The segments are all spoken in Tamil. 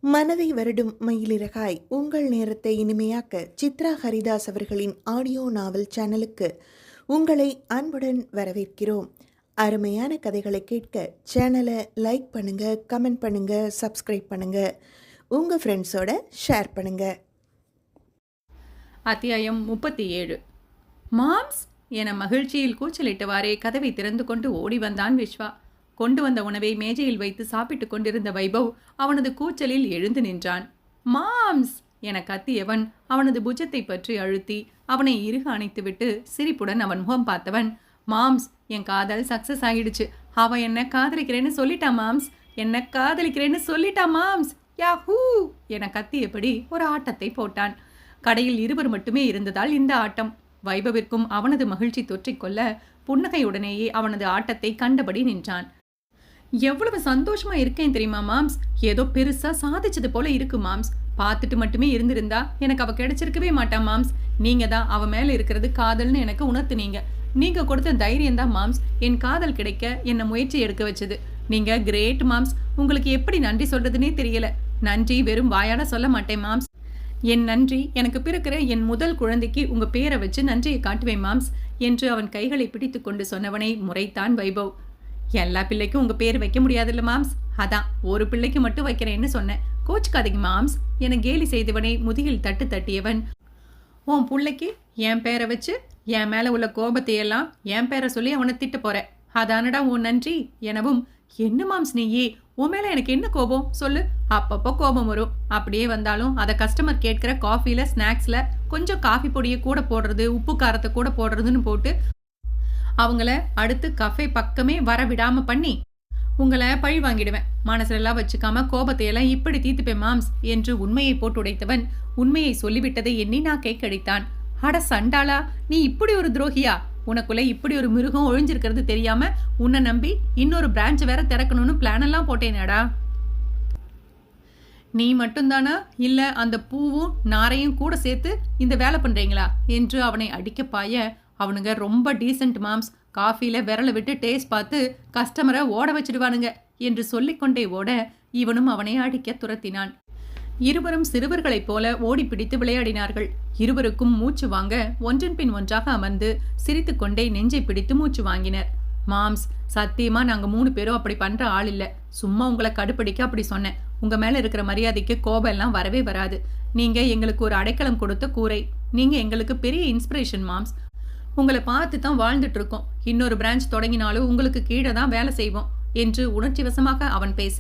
மனதை வருடும் மயிலிறகாய் உங்கள் நேரத்தை இனிமையாக்க சித்ரா ஹரிதாஸ் அவர்களின் ஆடியோ நாவல் சேனலுக்கு உங்களை அன்புடன் வரவேற்கிறோம். அருமையான கதைகளை கேட்க சேனலை லைக் பண்ணுங்க, கமெண்ட் பண்ணுங்க, சப்ஸ்கிரைப் பண்ணுங்க, உங்க ஃப்ரெண்ட்ஸோட ஷேர் பண்ணுங்க. அத்தியாயம் 37. மாம்ஸ் என மகிழ்ச்சியில் கூச்சலிட்டவாறே கதவை திறந்து கொண்டு ஓடி வந்தான் விஸ்வா. கொண்டு வந்த உணவை மேஜையில் வைத்து சாப்பிட்டு கொண்டிருந்த வைபவ் அவனது கூச்சலில் எழுந்து நின்றான். மாம்ஸ் என கத்தியவன் அவனது புஜத்தை பற்றி அழுத்தி அவனை இறுக அணைத்துவிட்டு சிரிப்புடன் அவன் முகம் பார்த்தவன், மாம்ஸ், என் காதல் சக்சஸ் ஆகிடுச்சு. அவன் என்ன காதலிக்கிறேன்னு சொல்லிட்டா மாம்ஸ், என்ன காதலிக்கிறேன்னு சொல்லிட்டா மாம்ஸ், யாஹூ என கத்தியபடி ஒரு ஆட்டத்தை போட்டான். கடையில் இருவர் மட்டுமே இருந்ததால் இந்த ஆட்டம். வைபவிற்கும் அவனது மகிழ்ச்சி தொற்றிக்கொள்ள புன்னகையுடனேயே அவனது ஆட்டத்தை கண்டபடி நின்றான். எவ்வளவு சந்தோஷமா இருக்கேன் தெரியுமா மாம்ஸ், ஏதோ பெருசா சாதிச்சது போல இருக்கு மாம்ஸ். பார்த்துட்டு மட்டுமே இருந்திருந்தா எனக்கு அவ கிடைச்சிருக்கவே மாட்டா மாம்ஸ். நீங்க தான் அவ மேல இருக்கிறது காதல்னு எனக்கு உணர்த்துனீங்க. நீங்க கொடுத்த தைரியம் தான் மாம்ஸ் என் காதல் கிடைக்க என்ன முயற்சி எடுக்க வச்சது. நீங்க கிரேட் மாம்ஸ். உங்களுக்கு எப்படி நன்றி சொல்றதுன்னே தெரியல. நன்றி வெறும் வாயாட சொல்ல மாட்டேன் மாம்ஸ். என் நன்றி எனக்கு பிறக்கிற என் முதல் குழந்தைக்கு உங்க பேரை வச்சு நன்றியை காட்டுவேன் மாம்ஸ் என்று அவன் கைகளை பிடித்து கொண்டு சொன்னவனை முறைத்தான் வைபவ். எல்லா பிள்ளைக்கும் உங்க பேர் வைக்க முடியாதுல்ல மாம்ஸ், அதான் ஒரு பிள்ளைக்கு மட்டும் வைக்கிறேன்னு சொன்னேன். கோச்சுக்காதீங்க மாம்ஸ் என கேலி செய்தவனை முதுகில் தட்டு தட்டியவன், உன் பிள்ளைக்கு என் பேரை வச்சு என் மேல உள்ள கோபத்தையெல்லாம் என் பேரை சொல்லி அவனை திட்ட போற, அதானடா உன் நன்றி எனவும், என்ன மாம்ஸ் நீயே, உன் மேல எனக்கு என்ன கோபம் சொல்லு. அப்பப்போ கோபம் வரும். அப்படியே வந்தாலும் அதை கஸ்டமர் கேட்கிற காஃபில ஸ்நாக்ஸ்ல கொஞ்சம் காஃபி பொடியை கூட போடுறது, உப்பு காரத்தை கூட போடுறதுன்னு போட்டு அவங்கள அடுத்து கஃபே பக்கமே வர விடாம பண்ணி உங்களை பழி வாங்கிடுவேன். மனசுலாம் வச்சுக்காம கோபத்தையெல்லாம் இப்படி தீர்த்துப்பேன் மாம்ஸ் என்று உண்மையை போட்டு உடைத்தவன் உண்மையை சொல்லிவிட்டதை எண்ணி நாக்கை கடித்தான். அட சண்டாளா, நீ இப்படி ஒரு துரோகியா? உனக்குள்ள இப்படி ஒரு மிருகம் ஒழிஞ்சிருக்கிறது தெரியாம உன்னை நம்பி இன்னொரு பிரான்ச் வேற திறக்கணும்னு பிளான் எல்லாம் போட்டேனடா. நீ மட்டும்தானா இல்ல அந்த பூவும் நாரையும் கூட சேர்த்து இந்த வேலை பண்றீங்களா என்று அவனை அடிக்க பாய, அவனுங்க ரொம்ப டீசென்ட் மாம்ஸ், காஃபில விரலை விட்டு டேஸ்ட் பார்த்து கஸ்டமரை ஓட வச்சிடுவானுங்க என்று சொல்லிக்கொண்டே ஓட இவனும் அவனை அடிக்க துரத்தினான். இருவரும் சிறுவர்களைப் போல ஓடி பிடித்து விளையாடினார்கள். இருவருக்கும் மூச்சு வாங்க ஒன்றன் பின் ஒன்றாக அமர்ந்து சிரித்து கொண்டே நெஞ்சை பிடித்து மூச்சு வாங்கினர். மாம்ஸ், சத்தியமா நாங்க 3 பேரும் அப்படி பண்ற ஆள் இல்ல. சும்மா உங்களை கடுப்படிக்க அப்படி சொன்னேன். உங்க மேல இருக்கிற மரியாதைக்கு கோபம் எல்லாம் வரவே வராது. நீங்க எங்களுக்கு ஒரு அடைக்கலம் கொடுத்த கூரை. நீங்க எங்களுக்கு பெரிய இன்ஸ்பிரேஷன் மாம்ஸ். உங்களை பார்த்து தான் வாழ்ந்துட்டு இருக்கோம். இன்னொரு பிரான்ச் தொடங்கினாலும் உங்களுக்கு கீழே தான் வேலை செய்வோம் என்று உணர்ச்சி வசமாக அவன் பேச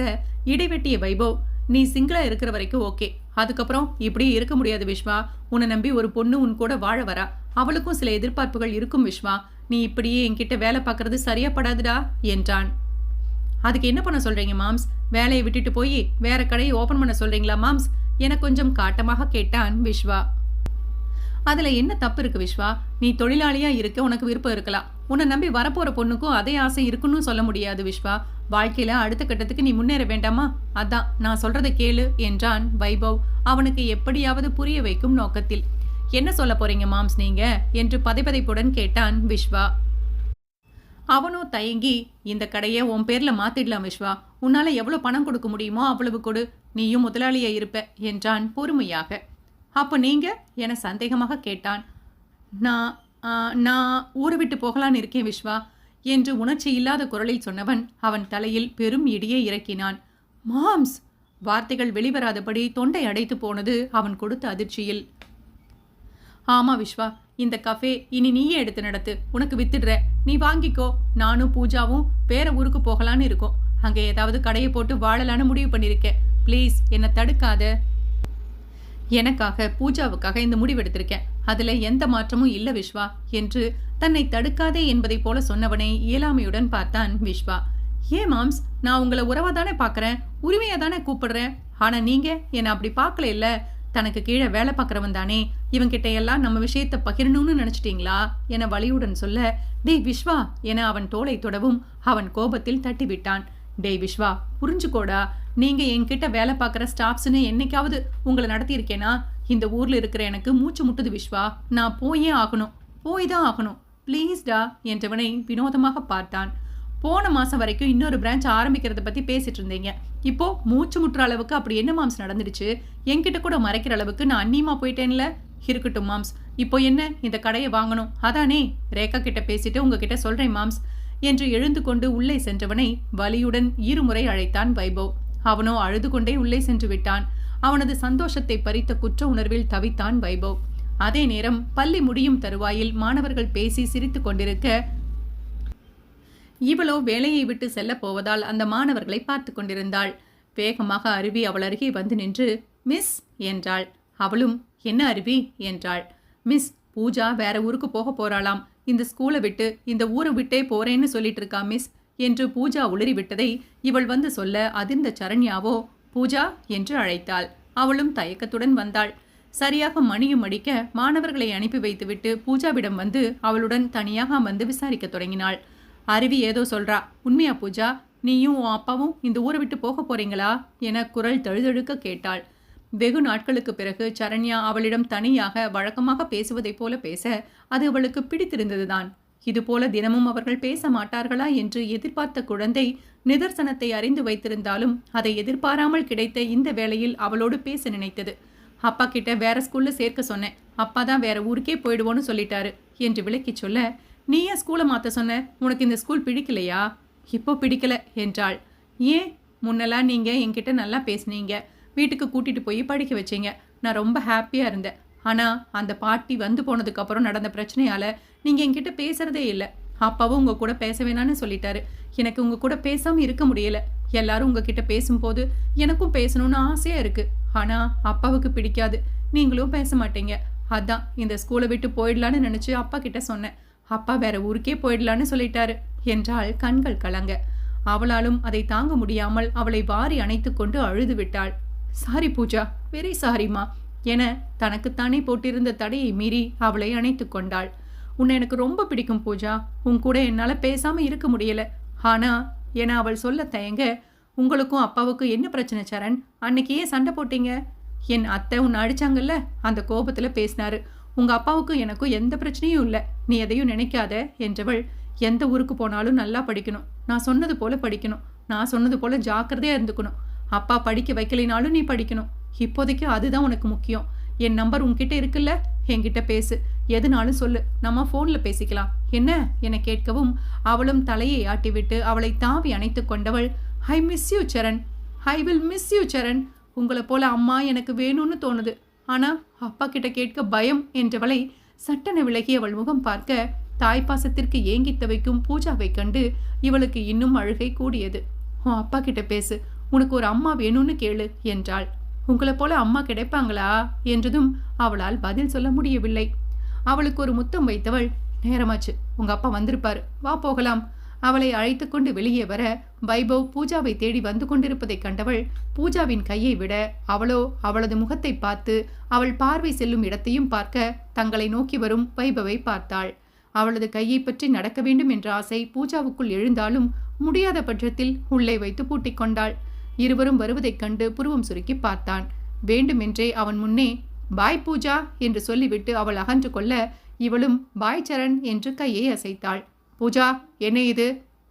இடைவெட்டிய வைபவ், நீ சிங்கிளா இருக்கிற வரைக்கும் ஓகே, அதுக்கப்புறம் இப்படி இருக்க முடியாது விஸ்வா. உன்னை நம்பி ஒரு பொண்ணு உன் கூட வாழ வரா. அவளுக்கும் சில எதிர்பார்ப்புகள் இருக்கும் விஸ்வா. நீ இப்படியே என்கிட்ட வேலை பார்க்கறது சரியா படாதுடா என்றான். அதுக்கு என்ன பண்ண சொல்றீங்க மாம்ஸ்? வேலையை விட்டுட்டு போய் வேற கடையை ஓபன் பண்ண சொல்றீங்களா மாம்ஸ் என கொஞ்சம் காட்டமாக கேட்டான் விஸ்வா. அதுல என்ன தப்பு இருக்கு விஸ்வா? நீ தொழிலாளியா இருக்க உனக்கு விருப்பம் இருக்கலாம். உன்னை நம்பி வரப்போற பொண்ணுக்கும் அதே ஆசை இருக்குன்னு சொல்ல முடியாது விஸ்வா. வாழ்க்கையில அடுத்த கட்டத்துக்கு நீ முன்னேற வேண்டாமா? அதான் நான் சொல்றதை கேளு என்றான் வைபவ் அவனுக்கு எப்படியாவது புரிய வைக்கும் நோக்கத்தில். என்ன சொல்ல போறீங்க மாம்ஸ் நீங்க என்று பதைப்பதைப்புடன் கேட்டான் விஸ்வா. அவனோ தயங்கி, இந்த கடையை உன் பேர்ல மாத்திடலாம் விஸ்வா. உன்னால எவ்வளவு பணம் கொடுக்க முடியுமோ அவ்வளவு கொடு. நீயும் முதலாளியா இருப்ப என்றான் பொறுமையாக. அப்போ நீங்க என சந்தேகமாக கேட்டான். நான் ஊரை விட்டு போகலான்னு இருக்கேன் விஸ்வா என்று உணர்ச்சி இல்லாத குரலில் சொன்னவன் அவன் தலையில் பெரும் இடியை இறக்கினான். மாம்ஸ் வார்த்தைகள் வெளிவராதபடி தொண்டை அடைத்து போனது அவன் கொடுத்த அதிர்ச்சியில். ஆமா விஸ்வா, இந்த கஃபே இனி நீயே எடுத்து நடத்து. உனக்கு வித்துடுற, நீ வாங்கிக்கோ. நானும் பூஜாவும் வேற ஊருக்கு போகலான்னு இருக்கோம். அங்க ஏதாவது கடையை போட்டு வாழலான்னு முடிவு பண்ணிருக்கேன். ப்ளீஸ் என்னை தடுக்காத. எனக்காக பூஜாவுக்காக இந்த முடிவெடுத்திருக்கேன். அதுல எந்த மாற்றமும் இல்ல விஸ்வா என்று தன்னை தடுக்காதே என்பதை போல சொன்னவனை இயலாமையுடன் பார்த்தான் விஸ்வா. ஏன் மாம்ஸ், நான் உங்களை உறவா தானே பாக்குறேன், உரிமையா தானே கூப்பிடுறேன். ஆனா நீங்க என்ன அப்படி பார்க்கல இல்ல. தனக்கு கீழே வேலை பார்க்கறவன் தானே, இவன்கிட்ட எல்லாம் நம்ம விஷயத்த பகிரணும்னு நினைச்சிட்டீங்களா என வலியுடன் சொல்ல, டேய் விஸ்வா என அவன் தோளை தொடவும் அவன் கோபத்தில் தட்டிவிட்டான். டேய் விஸ்வா, புரிஞ்சுக்கோடா. நீங்க என்கிட்ட வேலை பார்க்குற ஸ்டாஃப்ஸ்ன்னு என்னைக்காவது உங்களை நடத்தியிருக்கேனா? இந்த ஊர்ல இருக்கிற எனக்கு மூச்சு முட்டுது விஸ்வா. நான் போயே ஆகணும், போய் தான் ஆகணும். ப்ளீஸ்டா என்றவனை வினோதமாக பார்த்தான். போன மாசம் வரைக்கும் இன்னொரு பிரான்ச் ஆரம்பிக்கிறத பத்தி பேசிட்டு இருந்தீங்க. இப்போ மூச்சு முட்டுற அளவுக்கு அப்படி என்ன மாம்ஸ் நடந்துடுச்சு? என்கிட்ட கூட மறைக்கிற அளவுக்கு நான் அந்நியமா போயிட்டேன்ல. இருக்கட்டும் மாம்ஸ், இப்போ என்ன, இந்த கடையை வாங்கணும் அதானே? ரேகா கிட்ட பேசிட்டு உங்ககிட்ட சொல்றேன் மாம்ஸ் என்று எழுந்து கொண்டு உள்ளே சென்றவனை வலியுடன் இருமுறை அழைத்தான் வைபவ். அவனோ அழுது கொண்டே உள்ளே சென்று விட்டான். அவனது சந்தோஷத்தை பறித்த குற்ற உணர்வில் தவித்தான் வைபவ். அதே நேரம் பள்ளி முடியும் தருவாயில் மாணவர்கள் பேசி சிரித்து கொண்டிருக்க இவளோ வேலையை விட்டு செல்ல போவதால் அந்த மாணவர்களை பார்த்து கொண்டிருந்தாள். வேகமாக அருவி அவள் அருகே வந்து நின்று மிஸ் என்றாள். அவளும் என்ன அருவி என்றாள். மிஸ், பூஜா வேற ஊருக்கு போக போறாளாம். இந்த ஸ்கூலை விட்டு இந்த ஊரை விட்டே போறேன்னு சொல்லிட்டு இருக்கா மிஸ் என்று பூஜா உளறி விட்டதை இவள் வந்து சொல்ல அதிர்ந்த சரண்யாவோ பூஜா என்று அழைத்தாள். அவளும் தயக்கத்துடன் வந்தாள். சரியாக மணியும் அடிக்க மாணவர்களை அனுப்பி வைத்துவிட்டு பூஜாவிடம் வந்து அவளுடன் தனியாக அமர்ந்து விசாரிக்க தொடங்கினாள். அருவி ஏதோ சொல்றா, உண்மையா பூஜா? நீயும் உன் அப்பாவும் இந்த ஊரை விட்டு போக போறீங்களா என குரல் தழுதழுக்க கேட்டாள். வெகு நாட்களுக்கு பிறகு சரண்யா அவளிடம் தனியாக வழக்கமாக பேசுவதைப் போல பேச அது அவளுக்கு பிடித்திருந்ததுதான். இதுபோல தினமும் அவர்கள் பேச மாட்டார்களா என்று எதிர்பார்த்த குழந்தை நிதர்சனத்தை அறிந்து வைத்திருந்தாலும் அதை எதிர்பாராமல் கிடைத்த இந்த வேளையில் அவளோடு பேச நினைத்தது. அப்பா கிட்ட வேற ஸ்கூல்ல சேர்க்க சொன்னேன், அப்பா தான் வேற ஊருக்கே போயிடுவோன்னு சொல்லிட்டாரு என்று விளக்கி சொல்ல, நீ ஏன் ஸ்கூலை மாற்ற சொன்ன? உனக்கு இந்த ஸ்கூல் பிடிக்கலையா? இப்போ பிடிக்கல என்றாள். ஏன்? முன்னெல்லாம் நீங்க என்கிட்ட நல்லா பேசுனீங்க, வீட்டுக்கு கூட்டிட்டு போய் படிக்க வச்சீங்க, நான் ரொம்ப ஹாப்பியா இருந்தேன். ஆனா அந்த பாட்டி வந்து போனதுக்கு அப்புறம் நடந்த பிரச்சனையால நீங்க என்கிட்ட பேசுறதே இல்லை. அப்பாவும் உங்க கூட பேச வேணான்னு சொல்லிட்டாரு. எனக்கு உங்க கூட பேசாம இருக்க முடியல. எல்லாரும் உங்ககிட்ட பேசும்போது எனக்கும் பேசணும்னு ஆசையா இருக்கு. ஆனா அப்பாவுக்கு பிடிக்காது, நீங்களும் பேச மாட்டீங்க. அதான் இந்த ஸ்கூலை விட்டு போயிடலான்னு நினைச்சு அப்பா கிட்ட சொன்னேன். அப்பா வேற ஊருக்கே போயிடலான்னு சொல்லிட்டாரு என்றாள் கண்கள் கலங்க. அவளாலும் அதை தாங்க முடியாமல் அவளை வாரி அணைத்து கொண்டு அழுது விட்டாள். சாரி பூஜா, வெரி சாரிமா என தனக்குத்தானே போட்டிருந்த தடையை மீறி அவளை அணைத்து கொண்டாள். உன்னை எனக்கு ரொம்ப பிடிக்கும் பூஜா, உன் கூட என்னால பேசாம இருக்க முடியல. ஆனா என அவள் சொல்ல தயங்க, உங்களுக்கும் அப்பாவுக்கும் என்ன பிரச்சனை சரண்? அன்னைக்கு ஏன் சண்டை போட்டீங்க? என் அத்தை உன்னை அடிச்சாங்கல்ல, அந்த கோபத்துல பேசினாரு. உங்க அப்பாவுக்கும் எனக்கும் எந்த பிரச்சனையும் இல்லை, நீ எதையும் நினைக்காத என்றவள், எந்த ஊருக்கு போனாலும் நல்லா படிக்கணும், நான் சொன்னது போல படிக்கணும், நான் சொன்னது போல ஜாக்கிரதையா இருந்துக்கணும். அப்பா படிக்க வைக்கலைனாலும் நீ படிக்கணும். இப்போதைக்கு அதுதான் உனக்கு முக்கியம். என் நம்பர் உன்கிட்ட இருக்குல்ல, என்கிட்ட பேசு, எதுனாலும் சொல்லு, நம்ம போன்ல பேசிக்கலாம் என்ன என கேட்கவும் அவளும் தலையை ஆட்டிவிட்டு அவளை தாவி அணைத்து கொண்டவள், I miss you Charan, I will miss you Charan. உங்களை போல அம்மா எனக்கு வேணும்னு தோணுது, ஆனா அப்பா கிட்ட கேட்க பயம் என்றவளை சட்டென விலகி அவள் முகம் பார்க்க தாய்ப்பாசத்திற்கு ஏங்கி தவிக்கும் பூஜாவை கண்டு இவளுக்கு இன்னும் அழுகை கூடியது. உன் அப்பா கிட்ட பேசு, உனக்கு ஒரு அம்மா வேணும்னு கேளு என்றாள். உங்களை போல அம்மா கிடைப்பாங்களா என்றதும் அவளால் பதில் சொல்ல முடியவில்லை. அவளுக்கு ஒரு முத்தம் வைத்தவள், நேரமாச்சு, உங்க அப்பா வந்திருப்பாரு, வா போகலாம். அவளை அழைத்து கொண்டு வெளியே வர வைபவ் பூஜாவை தேடி வந்து கொண்டிருப்பதை கண்டவள் பூஜாவின் கையை விட அவளோ அவளது முகத்தை பார்த்து அவள் பார்வை செல்லும் இடத்தையும் பார்க்க தங்களை நோக்கி வரும் வைபவை பார்த்தாள். அவளது கையை பற்றி நடக்க வேண்டும் என்ற ஆசை பூஜாவுக்குள் எழுந்தாலும் முடியாத பட்சத்தில் உள்ளே வைத்து பூட்டிக் கொண்டாள். இருவரும் வருவதைக் கண்டு புருவம் சுருக்கி பார்த்தான். வேண்டுமென்றே அவன் முன்னே பாய் பூஜா என்று சொல்லிவிட்டு அவள் அகன்று கொள்ள இவளும் பாய் சரண் என்று கையை அசைத்தாள். பூஜா, என்ன இது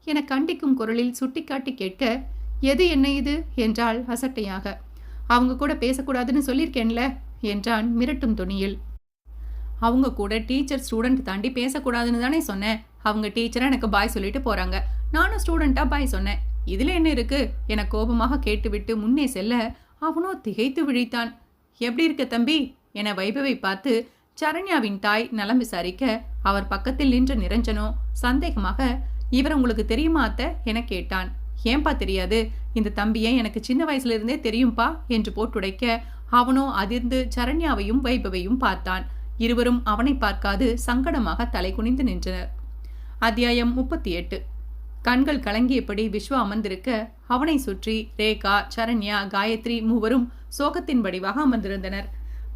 என கண்டிக்கும் குரலில் சுட்டிக்காட்டி கேட்க, எது என்ன இது என்றாள் அசட்டையாக. அவங்க கூட பேசக்கூடாதுன்னு சொல்லியிருக்கேன்ல என்றான் மிரட்டும் தொனியில். அவங்க கூட டீச்சர் ஸ்டூடெண்ட் தாண்டி பேசக்கூடாதுன்னு தானே சொன்னேன். அவங்க டீச்சரை எனக்கு பாய் சொல்லிட்டு போறாங்க, நானும் ஸ்டூடெண்டா பாய் சொன்னேன். இதுல என்ன இருக்கு என கோபமாக கேட்டுவிட்டு முன்னே செல்ல அவனோ திகைத்து விழித்தான். எப்படி இருக்க தம்பி என வைபவை பார்த்து சரண்யாவின் தாய் நலம் விசாரிக்க அவர் பக்கத்தில் நின்ற நிரஞ்சனோ சந்தேகமாக, இவர் உங்களுக்கு தெரியுமா அத்தை என கேட்டான். ஏன்பா தெரியாது, இந்த தம்பியை எனக்கு சின்ன வயசுல இருந்தே தெரியும்பா என்று போட்டுடைக்க அவனோ அதிர்ந்து சரண்யாவையும் வைபவையும் பார்த்தான். இருவரும் அவனை பார்க்காது சங்கடமாக தலை குனிந்து நின்றனர். அத்தியாயம் 38. கண்கள் கலங்கியபடி விஸ்வா அமர்ந்திருக்க அவனை சுற்றி ரேகா, சரண்யா, காயத்ரி மூவரும் சோகத்தின் வடிவாக அமர்ந்திருந்தனர்.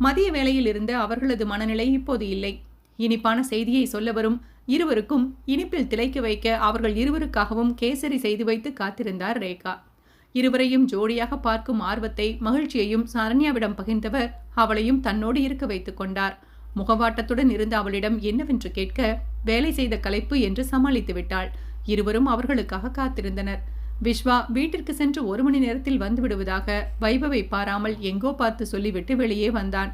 மதிய வேளையில் இருந்த அவர்களது மனநிலை இப்போது இல்லை. இனிப்பான செய்தியை சொல்ல வரும் இருவருக்கும் இனிப்பில் திளைக்க வைக்க அவர்கள் இருவருக்காகவும் கேசரி செய்து வைத்து காத்திருந்தார் ரேகா. இருவரையும் ஜோடியாக பார்க்கும் ஆர்வத்தை மகிழ்ச்சியையும் சரண்யாவிடம் பகிர்ந்தவர் அவளையும் தன்னோடு இருக்க வைத்துக் கொண்டார். முகவாட்டத்துடன் இருந்த அவளிடம் என்னவென்று கேட்க வேலை செய்த களைப்பு என்று சமாளித்து விட்டாள். இருவரும் அவர்களுக்காக காத்திருந்தனர். விஸ்வா வீட்டிற்கு சென்று 1 மணி நேரத்தில் வந்து விடுவதாக வைபவை பாராமல் எங்கோ பார்த்து சொல்லிவிட்டு வெளியே வந்தான்.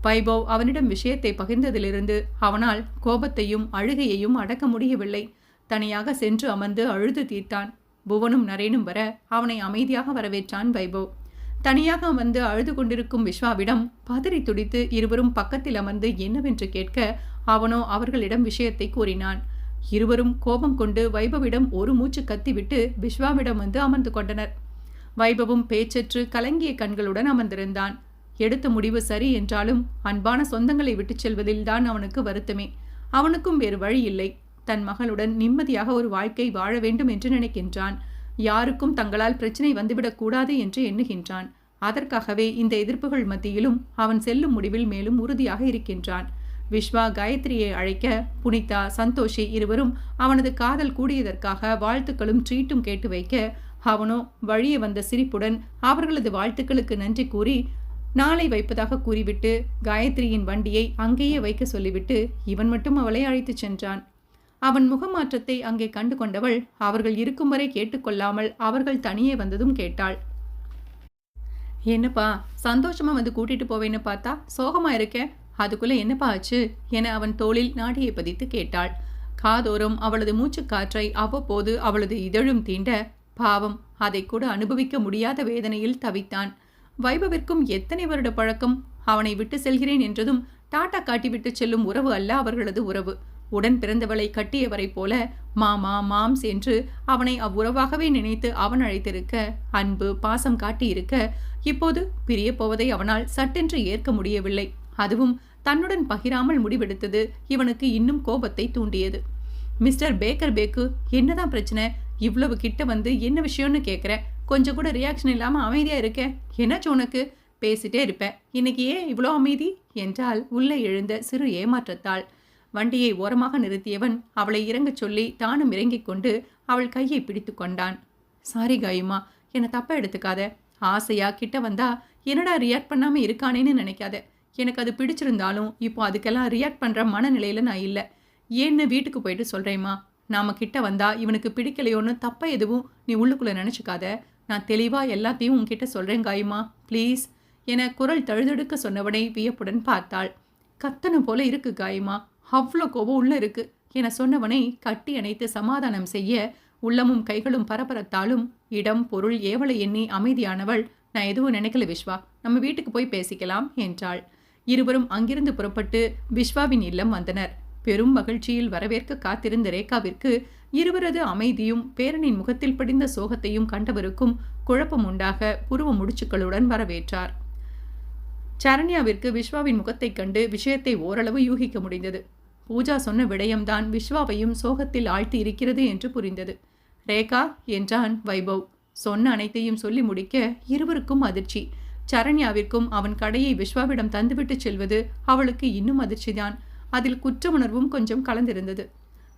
வைபவ் அவனிடம் விஷயத்தை பகிர்ந்ததிலிருந்து அவனால் கோபத்தையும் அழுகையையும் அடக்க முடியவில்லை. தனியாக சென்று அமர்ந்து அழுது தீர்த்தான். புவனும் நரேனும் வர அவனை அமைதியாக வரவேற்றான் வைபவ். தனியாக வந்து அழுது கொண்டிருக்கும் விஸ்வாவிடம் பதறி துடித்து இருவரும் பக்கத்தில் அமர்ந்து என்னவென்று கேட்க அவனோ அவர்களிடம் விஷயத்தை கூறினான். இருவரும் கோபம் கொண்டு வைபவிடம் ஒரு மூச்சு கத்திவிட்டு விஸ்வாவிடம் வந்து அமர்ந்து கொண்டனர். வைபவும் பேச்சற்று கலங்கிய கண்களுடன் அமர்ந்திருந்தான். எடுத்த முடிவு சரி என்றாலும் அன்பான சொந்தங்களை விட்டுச் செல்வதில்தான் அவனுக்கு வருத்தமே. அவனுக்கும் வேறு வழி இல்லை. தன் மகளுடன் நிம்மதியாக ஒரு வாழ்க்கை வாழ வேண்டும் என்று நினைக்கின்றான். யாருக்கும் தங்களால் பிரச்சனை வந்துவிடக் கூடாது என்று எண்ணுகின்றான். அதற்காகவே இந்த எதிர்ப்புகள் மத்தியிலும் அவன் செல்லும் முடிவில் மேலும் உறுதியாக இருக்கின்றான். விஸ்வா காயத்ரியை அழைக்க புனிதா, சந்தோஷி இருவரும் அவனது காதல் கூடியதற்காக வாழ்த்துக்களும் ட்ரீட்டும் கேட்டு வைக்க அவனோ வழியே வந்த சிரிப்புடன் அவர்களது வாழ்த்துக்களுக்கு நன்றி கூறி நாளை வைப்பதாக கூறிவிட்டு காயத்ரியின் வண்டியை அங்கேயே வைக்க சொல்லிவிட்டு இவன் மட்டும் அவளை அழைத்துச் சென்றான். அவன் முகமாற்றத்தை அங்கே கண்டு கொண்டவள் அவர்கள் இருக்கும் வரை கேட்டுக்கொள்ளாமல் அவர்கள் தனியே வந்ததும் கேட்டாள். என்னப்பா, சந்தோஷமா வந்து கூட்டிட்டு போவேன்னு பார்த்தா சோகமா இருக்கேன், அதுக்குள்ள என்னப்பா ஆச்சு என அவன் தோளில் நாடியை பதித்து கேட்டாள். காதோறும் அவளது மூச்சுக்காற்றை அவ்வப்போது அவளது இதழும் தீண்ட பாவம் அதை கூட அனுபவிக்க முடியாத வேதனையில் தவித்தான். வைபவிற்கும் எத்தனை வருட பழக்கம். அவனை விட்டு செல்கிறேன் என்றதும் டாட்டா காட்டிவிட்டு செல்லும் உறவு அல்ல அவர்களது உறவு. உடன் பிறந்தவளை கட்டியவரை போல மாமா, மாம்ஸ் என்று அவனை அவ்வுறவாகவே நினைத்து அவன் அழைத்திருக்க, அன்பு பாசம் காட்டியிருக்க, இப்போது பிரிய போவதை அவனால் சட்டென்று ஏற்க முடியவில்லை. அதுவும் தன்னுடன் பகிராமல் முடிவெடுத்தது இவனுக்கு இன்னும் கோபத்தை தூண்டியது. மிஸ்டர் பேக்கர் பேக்கு, என்னதான் பிரச்சனை? இவ்வளவு கிட்ட வந்து என்ன விஷயம்னு கேட்குற, கொஞ்சம் கூட ரியாக்ஷன் இல்லாமல் அமைதியாக இருக்க, என்னாச்சு உனக்கு? பேசிட்டே இருப்பேன், இன்னைக்கு ஏன் இவ்வளோ அமைதி என்றால் உள்ளே எழுந்த சிறு ஏமாற்றத்தாள். வண்டியை ஓரமாக நிறுத்தியவன் அவளை இறங்கச் சொல்லி தானும் இறங்கிக் கொண்டு அவள் கையை பிடித்து கொண்டான். சாரி காயுமா, என்னை தப்பா எடுத்துக்காத. ஆசையா கிட்ட வந்தா என்னடா ரியாக்ட் பண்ணாமல் இருக்கானேன்னு நினைக்காத. எனக்கு அது பிடிச்சிருந்தாலும் இப்போ அதுக்கெல்லாம் ரியாக்ட் பண்ணுற மனநிலையில் நான் இல்லை. ஏன்னு வீட்டுக்கு போயிட்டு சொல்கிறேம்மா. நாம் கிட்ட வந்தா இவனுக்கு பிடிக்கலையோன்னு தப்பா எதுவும் நீ உள்ளுக்குள்ளே நினச்சிக்காத. நான் தெளிவாக எல்லாத்தையும் உன்கிட்ட சொல்கிறேன் காயுமா, ப்ளீஸ் என குரல் தழுதெடுக்க சொன்னவனை வியப்புடன் பார்த்தாள். கத்தனும் போல இருக்கு காயுமா, அவ்வளோ கோபம் உள்ள இருக்கு என சொன்னவனை கட்டி அணைத்து சமாதானம் செய்ய உள்ளமும் கைகளும் பரபரத்தாலும் இடம் பொருள் ஏவலை எண்ணி அமைதியானவள், நான் எதுவும் நினைக்கல விஸ்வா, நம்ம வீட்டுக்கு போய் பேசிக்கலாம் என்றாள். இருவரும் அங்கிருந்து புறப்பட்டு விஸ்வாவின் இல்லம் வந்தனர். பெரும் மகிழ்ச்சியில் வரவேற்க காத்திருந்த ரேகாவிற்கு இருவரது அமைதியும் பேரனின் முகத்தில் படிந்த சோகத்தையும் கண்டவருக்கும் குழப்பம் உண்டாக புருவ முடிச்சுக்களுடன் வரவேற்றார். சரண்யாவிற்கு விஸ்வாவின் முகத்தைக் கண்டு விஷயத்தை ஓரளவு யூகிக்க முடிந்தது. பூஜா சொன்ன விடயம்தான் விஸ்வாவையும் சோகத்தில் ஆழ்த்தி இருக்கிறது என்று புரிந்தது. ரேகா என்றான் வைபவ். சொன்ன அனைத்தையும் சொல்லி முடிக்க இருவருக்கும் அதிர்ச்சி. சரண்யாவிற்கும் அவன் கடையை விஸ்வாவிடம் தந்துவிட்டு செல்வது அவளுக்கு இன்னும் அதிர்ச்சிதான். அதில் குற்ற உணர்வும் கொஞ்சம் கலந்திருந்தது.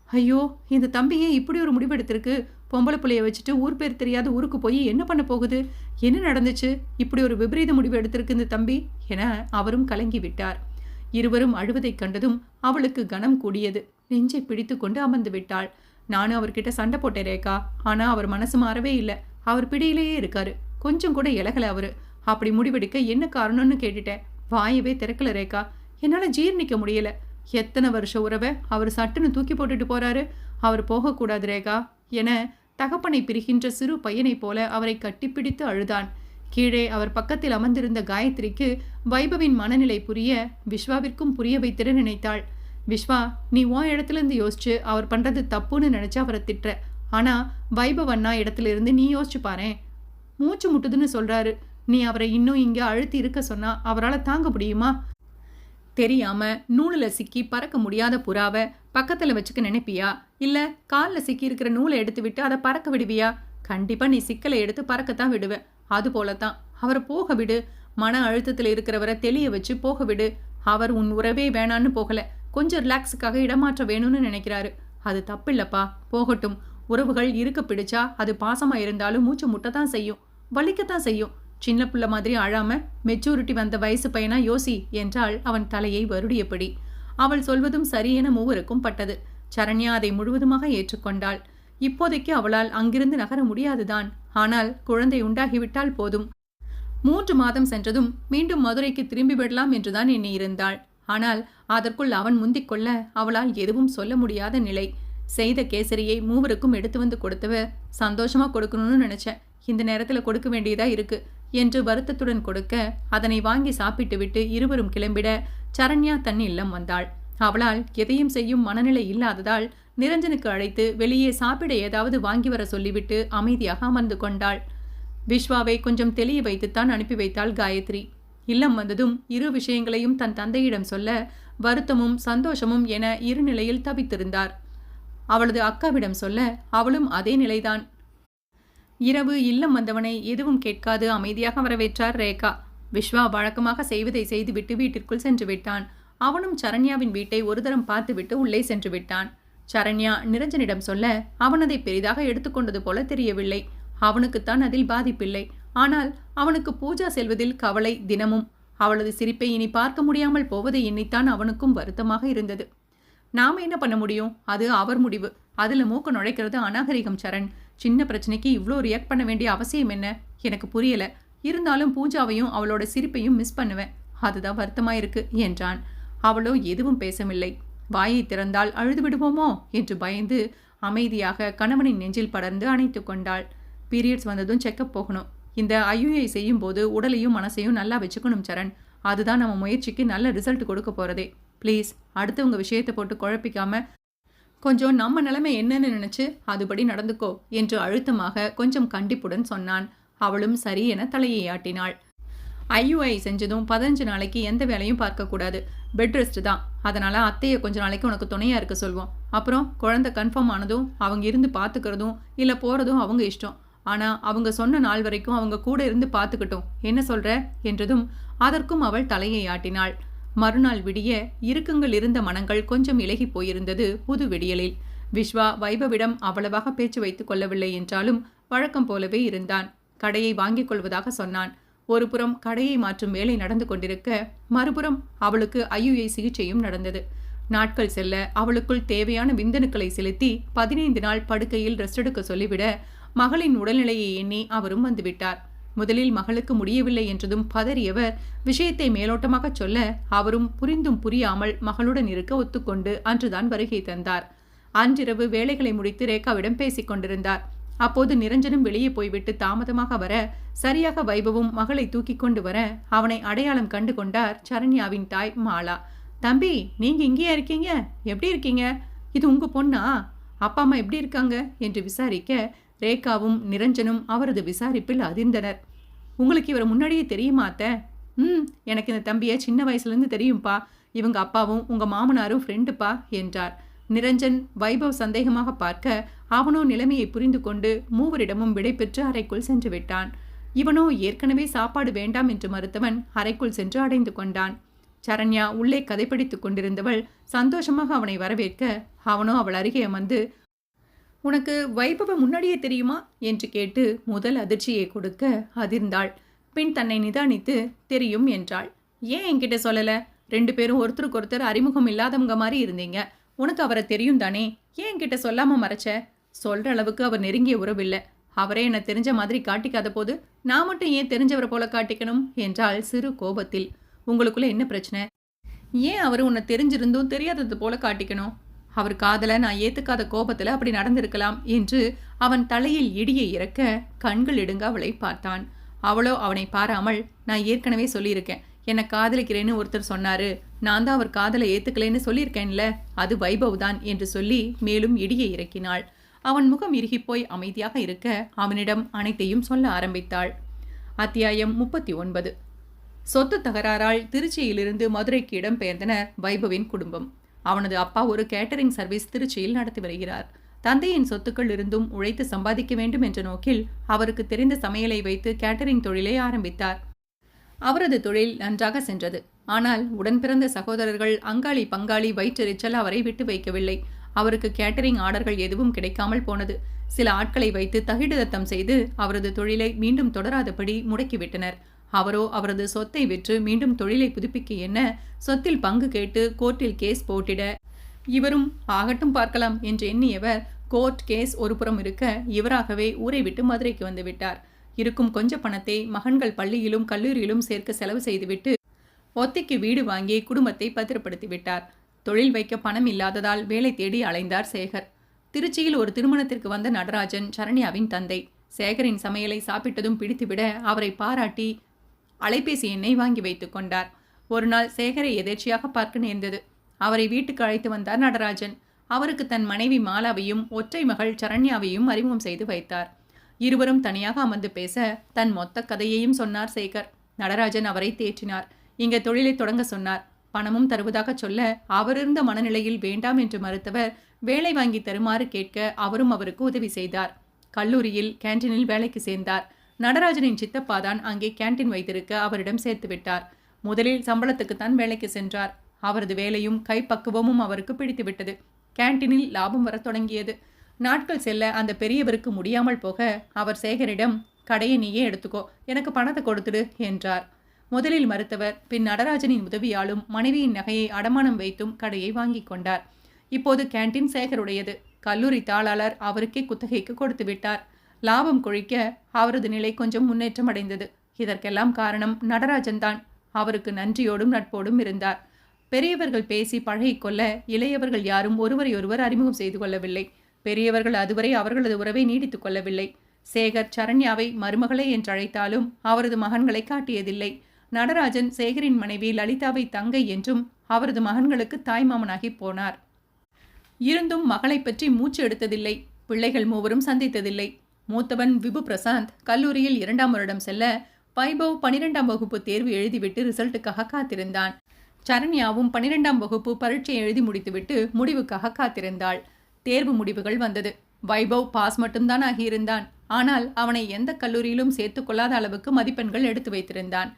ஐயோ, இந்த தம்பியே இப்படி ஒரு முடிவெடுத்திருக்கு. பொம்பளை பிள்ளைய வச்சுட்டு ஊர் பேர் தெரியாத ஊருக்கு போய் என்ன பண்ண போகுது? என்ன நடந்துச்சு? இப்படி ஒரு விபரீத முடிவு எடுத்திருக்கு இந்த தம்பி என அவரும் கலங்கி விட்டார். இருவரும் அழுவதைக் கண்டதும் அவளுக்கு கனம் கூடியது. நெஞ்சை பிடித்து கொண்டு அமர்ந்து விட்டாள். நானும் அவர்கிட்ட சண்டை போட்டேன் ரேகா, ஆனால் அவர் மனசு மாறவே இல்லை. அவர் பிடியிலேயே இருக்காரு, கொஞ்சம் கூட இலகலை அவரு. அப்படி முடிவெடுக்க என்ன காரணம்னு கேட்டுட்டேன். வாயவே திறக்கல ரேகா, என்னால் ஜீர்ணிக்க முடியல. எத்தனை வருஷ உறவை அவர் சட்டுன்னு தூக்கி போட்டுட்டு போறாரு. அவர் போகக்கூடாது ரேகா என தகப்பனை பிரிகின்ற சிறு பையனைப் போல அவரை கட்டிப்பிடித்து அழுதான். கீழே அவர் பக்கத்தில் அமர்ந்திருந்த காயத்ரிக்கு வைபவின் மனநிலை புரிய விஸ்வாவிற்கும் புரிய வைத்திட நினைத்தாள். விஸ்வா, நீ உன் இடத்துலேருந்து யோசிச்சு அவர் பண்ணுறது தப்புன்னு நினச்சா அவரை திட்டுற. ஆனால் வைபவ் அண்ணா இடத்துல இருந்து நீ யோசிச்சு பாரேன். மூச்சு முட்டுதுன்னு சொல்கிறாரு. நீ அவரை இன்னும் இங்கே அழுத்தி இருக்க சொன்னா அவரால் தாங்க முடியுமா? தெரியாம நூலில் சிக்கி பறக்க முடியாத புறாவை பக்கத்தில் வச்சுக்க நினைப்பியா? இல்லை காலில் சிக்கி இருக்கிற நூலை எடுத்து விட்டு அதை பறக்க விடுவியா? கண்டிப்பாக நீ சிக்கலை எடுத்து பறக்கத்தான் விடுவ. அது போலத்தான் அவரை போக விடு. மன அழுத்தத்தில் இருக்கிறவரை தெளிய வச்சு போக விடு. அவர் உன் உறவே வேணான்னு போகலை, கொஞ்சம் ரிலாக்ஸுக்காக இடமாற்ற வேணும்னு நினைக்கிறாரு. அது தப்பில்லப்பா, போகட்டும். உறவுகள் இருக்க பிடிச்சா அது பாசமாக இருந்தாலும் மூச்சு முட்டத்தான் செய்யும், வலிக்கத்தான் செய்யும். சின்ன பிள்ளை மாதிரி அழாம மெச்சூரிட்டி வந்த வயசு பையனா யோசி என்றாள் அவன் தலையை வருடியபடி. அவள் சொல்வதும் சரியென மூவருக்கும் பட்டது. சரண்யா அதை முழுவதுமாக ஏற்றுக்கொண்டாள். இப்போதைக்கு அவளால் அங்கிருந்து நகர முடியாதுதான். ஆனால் குழந்தை உண்டாகிவிட்டால் போதும். 3 மாதம் சென்றதும் மீண்டும் மதுரைக்கு திரும்பி விடலாம் என்றுதான் எண்ணியிருந்தாள். ஆனால் அதற்குள் அவன் முந்திக் கொள்ள அவளால் எதுவும் சொல்ல முடியாத நிலை. செய்த கேசரியை மூவருக்கும் எடுத்து வந்து கொடுத்தவ, சந்தோஷமா கொடுக்கணும்னு நினைச்சேன், இந்த நேரத்துல கொடுக்க வேண்டியதா இருக்கு என்று வருத்தத்துடன் கொடுக்க, அதனை வாங்கி சாப்பிட்டு விட்டு இருவரும் கிளம்பிட சரண்யா தன் இல்லம் வந்தாள். அவளால் எதையும் செய்யும் மனநிலை இல்லாததால் நிரஞ்சனுக்கு அழைத்து வெளியே சாப்பிட ஏதாவது வாங்கி வர சொல்லிவிட்டு அமைதியாக அமர்ந்து கொண்டாள். விஸ்வாவை கொஞ்சம் தெளிய வைத்துத்தான் அனுப்பி வைத்தாள் காயத்ரி. இல்லம் வந்ததும் இரு விஷயங்களையும் தன் தந்தையிடம் சொல்ல வருத்தமும் சந்தோஷமும் என இரு நிலையில் தவித்திருந்தார். அவளது அக்காவிடம் சொல்ல அவளும் அதே நிலைதான். இரவு இல்லம் வந்தவனை எதுவும் கேட்காது அமைதியாக வரவேற்றார் ரேகா. விஸ்வா வழக்கமாக செய்வதை செய்துவிட்டு வீட்டிற்குள் சென்று விட்டான். அவனும் சரண்யாவின் வீட்டை ஒரு தரம் பார்த்துவிட்டு உள்ளே சென்று விட்டான். சரண்யா நிரஞ்சனிடம் சொல்ல அவன் அதை பெரிதாக எடுத்துக்கொண்டது போல தெரியவில்லை. அவனுக்குத்தான் அதில் பாதிப்பில்லை. ஆனால் அவனுக்கு பூஜா செல்வதில் கவலை தினமும். அவளது சிரிப்பை இனி பார்க்க முடியாமல் போவதை எண்ணித்தான் அவனுக்கும் வருத்தமாக இருந்தது. நாம என்ன பண்ண முடியும்? அது அவர் முடிவு. அதுல மூக்க நுழைக்கிறது அநாகரிகம் சரண். சின்ன பிரச்சனைக்கு இவ்வளோ ரியாக்ட் பண்ண வேண்டிய அவசியம் என்ன? எனக்கு புரியல. இருந்தாலும் பூஜாவையும் அவளோட சிரிப்பையும் மிஸ் பண்ணுவேன். அதுதான் வருத்தமா இருக்கு என்றான். அவளோ எதுவும் பேசவில்லை. வாயை திறந்தால் அழுது விடுவோமோ என்று பயந்து அமைதியாக கணவனின் நெஞ்சில் படர்ந்து அணைத்து கொண்டாள். பீரியட்ஸ் வந்ததும் செக்கப் போகணும். இந்த ஐயுஐ செய்யும் போது உடலையும் மனசையும் நல்லா வச்சுக்கணும் சரண். அதுதான் நம்ம முயற்சிக்கு நல்ல ரிசல்ட் கொடுக்க போறதே. ப்ளீஸ் அடுத்தவங்க விஷயத்தை போட்டு குழப்பிக்காம கொஞ்சம் நம்ம நிலைமை என்னன்னு நினைச்சு அதுபடி நடந்துக்கோ என்று அழுத்தமாக கொஞ்சம் கண்டிப்புடன் சொன்னான். அவளும் சரி என தலையை ஆட்டினாள். ஐயுஐ செஞ்சதும் 15 நாளைக்கு எந்த வேலையும் பார்க்கக்கூடாது. பெட் ரெஸ்ட் தான். அதனால அத்தையை கொஞ்ச நாளைக்கு உனக்கு துணையா இருக்க சொல்வோம். அப்புறம் குழந்தை கன்ஃபார்ம் ஆனதும் அவங்க இருந்து பார்த்துக்கிறதும் இல்லை போறதும் அவங்க இஷ்டம். ஆனா அவங்க சொன்ன நாள் வரைக்கும் அவங்க கூட இருந்து பார்த்துக்கிட்டோம். என்ன சொல்ற என்றதும் அதற்கும் அவள் தலையை ஆட்டினாள். மறுநாள் விடிய இறுக்கங்கள் இருந்த மனங்கள் கொஞ்சம் இலகி போயிருந்தது. புது விடியலில் விஸ்வா வைபவிடம் அவ்வளவாக பேச்சு வைத்துக் கொள்ளவில்லை என்றாலும் வழக்கம் போலவே இருந்தான். கடையை வாங்கிக் கொள்வதாக சொன்னான். ஒரு புறம் கடையை மாற்றும் வேலை நடந்து கொண்டிருக்க, மறுபுறம் அவளுக்கு ஐயுஐ சிகிச்சையும் நடந்தது. நாட்கள் செல்ல அவளுக்குள் தேவையான விந்தணுக்களை செலுத்தி 15 நாள் படுக்கையில் ரெஸ்ட் எடுக்க சொல்லிவிட மகளின் உடல்நிலையை எண்ணி அவரும் வந்துவிட்டார். முதலில் மகளுக்கு முடியவில்லை என்றதும் பதறியவர் விஷயத்தை மேலோட்டமாக சொல்ல அவரும் புரிந்தும் புரியாமல் மகளுடன் இருக்க ஒத்துக்கொண்டு அன்றுதான் வருகை தந்தார். அன்றிரவு வேலைகளை முடித்து ரேகாவிடம் பேசிக் கொண்டிருந்தார். அப்போது நிரஞ்சனும் வெளியே போய்விட்டு தாமதமாக வர சரியாக வைபவும் மகளை தூக்கி கொண்டு வர அவனை அடையாளம் கண்டு கொண்டார் சரண்யாவின் தாய் மாலா. தம்பி, நீங்க இங்கேயா இருக்கீங்க? எப்படி இருக்கீங்க? இது உங்க பொண்ணா? அப்பா அம்மா எப்படி இருக்காங்க என்று விசாரிக்க ரேகாவும் நிரஞ்சனும் அவரது விசாரிப்பில் அதிர்ந்தனர். உங்களுக்கு இவரை முன்னாடியே தெரியுமா அத்தை? எனக்கு இந்த தம்பியை சின்ன வயசுலேருந்து தெரியும்பா. இவங்க அப்பாவும் உங்க மாமனாரும் ஃப்ரெண்டுப்பா என்றார். நிரஞ்சன் வைபவ் சந்தேகமாக பார்க்க அவனோ நிலைமையை புரிந்து கொண்டு மூவரிடமும் விடை பெற்று அறைக்குள் சென்று விட்டான். இவனோ ஏற்கனவே சாப்பாடு வேண்டாம் என்று மறுத்தவன் அறைக்குள் சென்று அடைந்து கொண்டான். சரண்யா உள்ளே கதைப்பிடித்துக் கொண்டிருந்தவள் சந்தோஷமாக அவனை வரவேற்க அவனோ அவள் அருகே அமர்ந்து, உனக்கு வைபவ முன்னாடியே தெரியுமா என்று கேட்டு முதல் அதிர்ச்சியை கொடுக்க அதிர்ந்தாள். பின் தன்னை நிதானித்து தெரியும் என்றாள். ஏன் என்கிட்ட சொல்லல? 2 பேரும் ஒருத்தருக்கு ஒருத்தர் அறிமுகம் இல்லாதவங்க மாதிரி இருந்தீங்க. உனக்கு அவரை தெரியும் தானே? ஏன் என்கிட்ட சொல்லாம மறைச்ச? சொல்ற அளவுக்கு அவர் நெருங்கிய உறவில்லை. அவரே என்ன தெரிஞ்ச மாதிரி காட்டிக்காத போது நான் மட்டும் ஏன் தெரிஞ்சவரை போல காட்டிக்கணும் என்றாள் சிறு கோபத்தில். உங்களுக்குள்ள என்ன பிரச்சனை? ஏன் அவர் உன்னை தெரிஞ்சிருந்தும் தெரியாதது போல காட்டிக்கணும்? அவர் காதலை நான் ஏத்துக்காத கோபத்துல அப்படி நடந்திருக்கலாம் என்று அவன் தலையில் இடியை இறக்க கண்கள் எடுங்க அவளை பார்த்தான். அவளோ அவனை பாராமல், நான் ஏற்கனவே சொல்லியிருக்கேன், என்னை காதலிக்கிறேன்னு ஒருத்தர் சொன்னாரு, நான் தான் அவர் காதலை ஏத்துக்கலைன்னு சொல்லியிருக்கேன்ல, அது வைபவ் தான் என்று சொல்லி மேலும் இடியை இறக்கினாள். அவன் முகம் இறுகிப்போய் அமைதியாக இருக்க அவனிடம் அனைத்தையும் சொல்ல ஆரம்பித்தாள். அத்தியாயம் 39. சொத்து தகராறால் திருச்சியிலிருந்து மதுரைக்கு இடம்பெயர்ந்தனர் வைபவின் குடும்பம். அவனது அப்பா ஒரு கேட்டரிங் சர்வீஸ் திருச்சியில் நடத்தி வருகிறார். தந்தையின் சொத்துக்கள் இருந்தும் உழைத்து சம்பாதிக்க வேண்டும் என்ற நோக்கில் அவருக்கு தெரிந்த சமையலை வைத்து கேட்டரிங் தொழிலை ஆரம்பித்தார். அவரது தொழில் நன்றாக சென்றது. ஆனால் உடன் பிறந்த சகோதரர்கள் அங்காளி பங்காளி வயிற்றெரிச்சல் அவரை விட்டு வைக்கவில்லை. அவருக்கு கேட்டரிங் ஆர்டர்கள் எதுவும் கிடைக்காமல் போனது. சில ஆட்களை வைத்து தகிடுதத்தம் செய்து அவரது தொழிலை மீண்டும் தொடராதபடி முடக்கிவிட்டனர். அவரோ அவரது சொத்தை விற்று மீண்டும் தொழிலை புதுப்பிக்க என்ன சொத்தில் பங்கு கேட்டு கோர்ட்டில் கேஸ் போட்டிட இவரும் ஆகட்டும் பார்க்கலாம் என்று எண்ணியவர் கோர்ட் கேஸ் ஒரு புறம் இருக்க இவராகவே ஊரை விட்டு மதுரைக்கு வந்து விட்டார். இருக்கும் கொஞ்ச பணத்தை மகன்கள் பள்ளியிலும் கல்லூரியிலும் சேர்க்க செலவு செய்துவிட்டு ஒத்தைக்கு வீடு வாங்கி குடும்பத்தை பத்திரப்படுத்தி விட்டார். தொழில் வைக்க பணம் இல்லாததால் வேலை தேடி அலைந்தார் சேகர். திருச்சியில் ஒரு திருமணத்திற்கு வந்த நடராஜன் சரண்யாவின் தந்தை. சேகரின் சமையலை சாப்பிட்டதும் பிடித்துவிட அவரை பாராட்டி அலைபேசி எண்ணை வாங்கி வைத்துக் கொண்டார். ஒரு நாள் சேகரை எதேர்ச்சியாக பார்க்க நேர்ந்தது. அவரை வீட்டுக்கு அழைத்து வந்தார் நடராஜன். அவருக்கு தன் மனைவி மாலாவையும் ஒற்றை மகள் சரண்யாவையும் அறிமுகம் செய்து வைத்தார். இருவரும் தனியாக அமர்ந்து பேச தன் மொத்த கதையையும் சொன்னார் சேகர். நடராஜன் அவரை தேற்றினார். இங்க தொழிலை தொடங்க சொன்னார். பணமும் தருவதாக சொல்ல அவரிருந்த மனநிலையில் வேண்டாம் என்று மறுத்தவர் வேலை வாங்கி தருமாறு கேட்க அவரும் அவருக்கு உதவி செய்தார். கல்லூரியில் கேன்டீனில் வேலைக்கு சேர்ந்தார். நடராஜனின் சித்தப்பாதான் அங்கே கேன்டீன் வைத்திருக்க அவரிடம் சேர்த்து விட்டார். முதலில் சம்பளத்துக்குத்தான் வேலைக்கு சென்றார். அவரது வேலையும் கைப்பக்குவமும் அவருக்கு பிடித்துவிட்டது. கேன்டீனில் லாபம் வரத் தொடங்கியது. நாட்கள் செல்ல அந்த பெரியவருக்கு முடியாமல் போக அவர் சேகரிடம் கடையை நீயே எடுத்துக்கோ, எனக்கு பணத்தை கொடுத்துடு என்றார். முதலில் மறுத்தவர் பின் நடராஜனின் உதவியாலும் மனைவியின் நகையை அடமானம் வைத்தும் கடையை வாங்கி கொண்டார். இப்போது கேன்டீன் சேகருடையது. கல்லூரி தாளாளர் அவருக்கே குத்தகைக்கு கொடுத்து விட்டார். லாபம் கொழிக்க அவரது நிலை கொஞ்சம் முன்னேற்றம் அடைந்தது. இதற்கெல்லாம் காரணம் நடராஜன் தான். அவருக்கு நன்றியோடும் நட்போடும் இருந்தார். பெரியவர்கள் பேசி பழகிக்கொள்ள இளையவர்கள் யாரும் ஒருவரையொருவர் அறிமுகம் செய்து கொள்ளவில்லை. பெரியவர்கள் அதுவரை அவர்களது உறவை நீடித்துக் கொள்ளவில்லை. சேகர் சரண்யாவை மருமகளே என்று அழைத்தாலும் அவரது மகன்களை காட்டியதில்லை. நடராஜன் சேகரின் மனைவி லலிதாவை தங்கை என்றும் அவரது மகன்களுக்கு தாய்மாமனாகி போனார். இருந்தும் மகளை பற்றி மூச்சு எடுத்ததில்லை. பிள்ளைகள் மூவரும் சந்தித்ததில்லை. மூத்தவன் விபு பிரசாந்த் கல்லூரியில் 2ஆம் வருடம் செல்ல வைபவ் 12ஆம் வகுப்பு தேர்வு எழுதிவிட்டு ரிசல்ட்டுக்காக காத்திருந்தான். சரண்யாவும் 12ஆம் வகுப்பு பரீட்சை எழுதி முடித்துவிட்டு முடிவுக்காக காத்திருந்தாள். தேர்வு முடிவுகள் வந்தது. வைபவ் பாஸ் மட்டும்தான் ஆகியிருந்தான். ஆனால் அவனை எந்த கல்லூரியிலும் சேர்த்துக்கொள்ளாத அளவுக்கு மதிப்பெண்கள் எடுத்து வைத்திருந்தான்.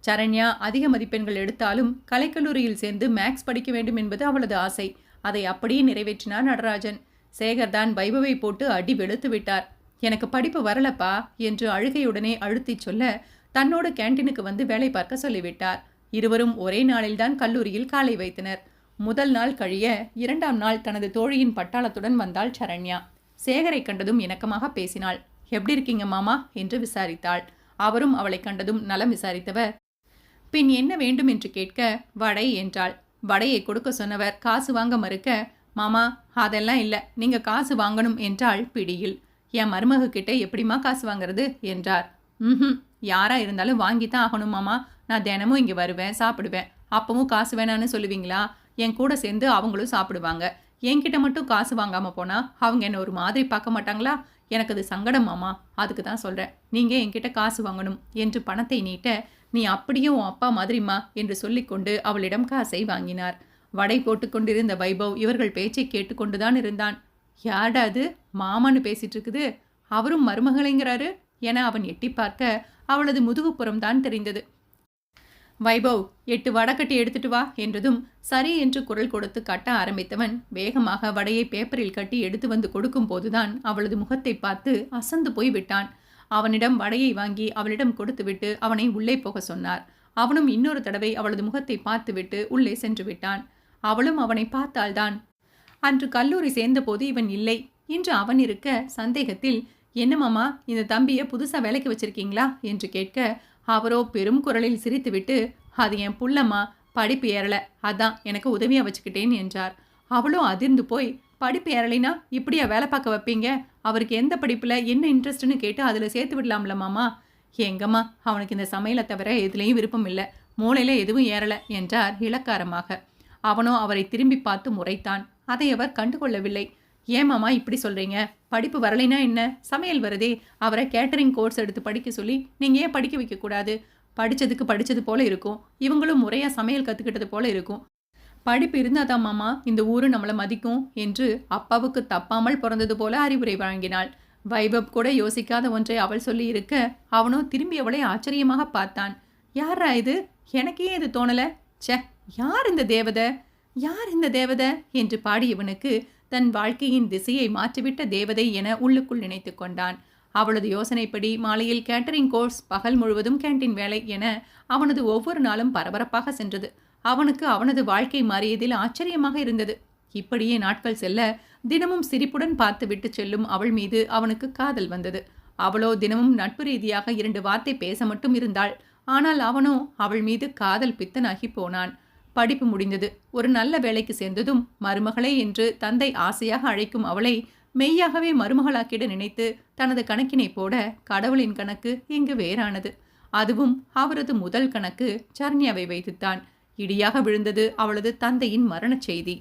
சரண்யா அதிக மதிப்பெண்கள் எடுத்தாலும் கலைக்கல்லூரியில் சேர்ந்து மேக்ஸ் படிக்க வேண்டும் என்பது அவளது ஆசை. அதை அப்படியே நிறைவேற்றினார் நடராஜன். சேகர்தான் வைபவை போட்டு அடி வெளுத்து விட்டார். எனக்கு படிப்பு வரலப்பா என்று அழுகையுடனே அழுத்திச் சொல்ல தன்னோடு கேன்டீனுக்கு வந்து வேலை பார்க்க சொல்லிவிட்டார். இருவரும் ஒரே நாளில்தான் கல்லூரியில் காலை வைத்தனர். முதல் நாள் கழிய 2ஆம் நாள் தனது தோழியின் பட்டாளத்துடன் வந்தாள் சரண்யா. சேகரை கண்டதும் இணக்கமாக பேசினாள். எப்படி இருக்கீங்க மாமா என்று விசாரித்தாள். அவரும் அவளை கண்டதும் நலம் விசாரித்தவர் பின் என்ன வேண்டும் என்று கேட்க வடை என்றாள். வடையை கொடுக்க சொன்னவர் காசு வாங்க மறுக்க, மாமா அதெல்லாம் இல்லை, நீங்க காசு வாங்கணும் என்றாள் பிடியில். என் மருமக கிட்ட எப்படிமா காசு வாங்குறது என்றார். யாரா இருந்தாலும் வாங்கித்தான் ஆகணும் மாமா. நான் தினமும் இங்கே வருவேன், சாப்பிடுவேன். அப்பவும் காசு வேணான்னு சொல்லுவீங்களா? என் கூட சேர்ந்து அவங்களும் சாப்பிடுவாங்க. என்கிட்ட மட்டும் காசு வாங்காமல் போனால் அவங்க என்ன ஒரு மாதிரி பார்க்க மாட்டாங்களா? எனக்கு அது சங்கடம் மாமா. அதுக்கு தான் சொல்கிறேன், நீங்கள் என்கிட்ட காசு வாங்கணும் என்று பணத்தை நீட்ட, நீ அப்படியும் உன் அப்பா மாதிரிம்மா என்று சொல்லிக்கொண்டு அவளிடம் காசை வாங்கினார். வடை போட்டு கொண்டிருந்த வைபவ் இவர்கள் பேச்சை கேட்டுக்கொண்டுதான் இருந்தான். யார்டா அது மாமான்னு பேசிட்டு இருக்குது, அவரும் மருமகளைங்கிறாரு என அவன் எட்டி பார்க்க அவளது முதுகுப்புறம் தான் தெரிந்தது. வைபவ் 8 வடக்கட்டி எடுத்துட்டு வா என்றதும் சரி என்று குரல் கொடுத்து கட்ட ஆரம்பித்தவன் வேகமாக வடையை பேப்பரில் கட்டி எடுத்து வந்து கொடுக்கும் போதுதான் அவளது முகத்தை பார்த்து அசந்து போய் விட்டான். அவனிடம் வடையை வாங்கி அவளிடம் கொடுத்துவிட்டு அவனை உள்ளே போக சொன்னார். அவனும் இன்னொரு தடவை அவளது முகத்தை பார்த்துவிட்டு உள்ளே சென்று விட்டான். அவளும் அவனை பார்த்தால்தான். அன்று கல்லூரி சேர்ந்தபோது இவன் இல்லை. இன்று அவன் இருக்க சந்தேகத்தில், என்ன மாமா இந்த தம்பியை புதுசாக வேலைக்கு வச்சிருக்கீங்களா என்று கேட்க, அவரோ பெரும் குரலில் சிரித்துவிட்டு, அது என் புள்ளம்மா, படிப்பு ஏறலை, அதான் எனக்கு உதவியாக வச்சுக்கிட்டேன் என்றார். அவளும் அதிர்ந்து போய், படிப்பு ஏறலைனா இப்படியா வேலை பார்க்க வைப்பீங்க? அவருக்கு எந்த படிப்பில் என்ன இன்ட்ரெஸ்ட்னு கேட்டு அதில் சேர்த்து விடலாம்ல மாமா? எங்கம்மா, அவனுக்கு இந்த சமையலை தவிர எதுலேயும் விருப்பம் இல்லை, மூளையில் எதுவும் ஏறலை என்றார் இளக்காரமாக. அவனோ அவரை திரும்பி பார்த்து முறைத்தான். அதை அவர் கண்டுகொள்ளவில்லை. ஏமாமா இப்படி சொல்கிறீங்க? படிப்பு வரலைனா என்ன, சமையல் வருதே, அவரை கேட்டரிங் கோர்ஸ் எடுத்து படிக்க சொல்லி நீங்கள் ஏன் படிக்க வைக்கக்கூடாது? படித்ததுக்கு படித்தது போல இருக்கும், இவங்களும் முறையாக சமையல் கற்றுக்கிட்டது போல இருக்கும். படிப்பு இருந்தால் தான் மாமா இந்த ஊரு நம்மளை மதிக்கும் என்று அப்பாவுக்கு தப்பாமல் பிறந்தது போல அறிவுரை வழங்கினாள். வைபவ் கூட யோசிக்காத ஒன்றை அவள் சொல்லி இருக்க அவனோ திரும்பி அவளை ஆச்சரியமாக பார்த்தான். யாரா இது? எனக்கே இது தோணலை. ச்சே, யார் இந்த தேவதை, யார் இந்த தேவதை என்று பாடியவனுக்கு தன் வாழ்க்கையின் திசையை மாற்றிவிட்ட தேவதை என உள்ளுக்குள் நினைத்து கொண்டான். அவளது யோசனைப்படி மாலையில் கேட்டரிங் கோர்ஸ், பகல் முழுவதும் கேன்டீன் வேலை என அவனது ஒவ்வொரு நாளும் பரபரப்பாக சென்றது. அவனுக்கு அவனது வாழ்க்கை மாறியதில் ஆச்சரியமாக இருந்தது. இப்படியே நாட்கள் செல்ல தினமும் சிரிப்புடன் பார்த்துவிட்டு செல்லும் அவள் மீது அவனுக்கு காதல் வந்தது. அவளோ தினமும் நட்பு ரீதியாக 2 வார்த்தை பேச மட்டும் இருந்தாள். ஆனால் அவனோ அவள் மீது காதல் பித்தனாகி போனான். படிப்பு முடிந்தது. ஒரு நல்ல வேலைக்கு சேர்ந்ததும் மருமகளே என்று தந்தை ஆசையாக அழைக்கும் அவளை மெய்யாகவே மருமகளாக்கிட நினைத்து தனது கணக்கினை போட கடவுளின் கணக்கு இங்கு வேறானது. அதுவும் அவரது முதல் கணக்கு சரண்யாவை வைத்துத்தான். இடியாக விழுந்தது அவளது தந்தையின் மரணச் செய்தி.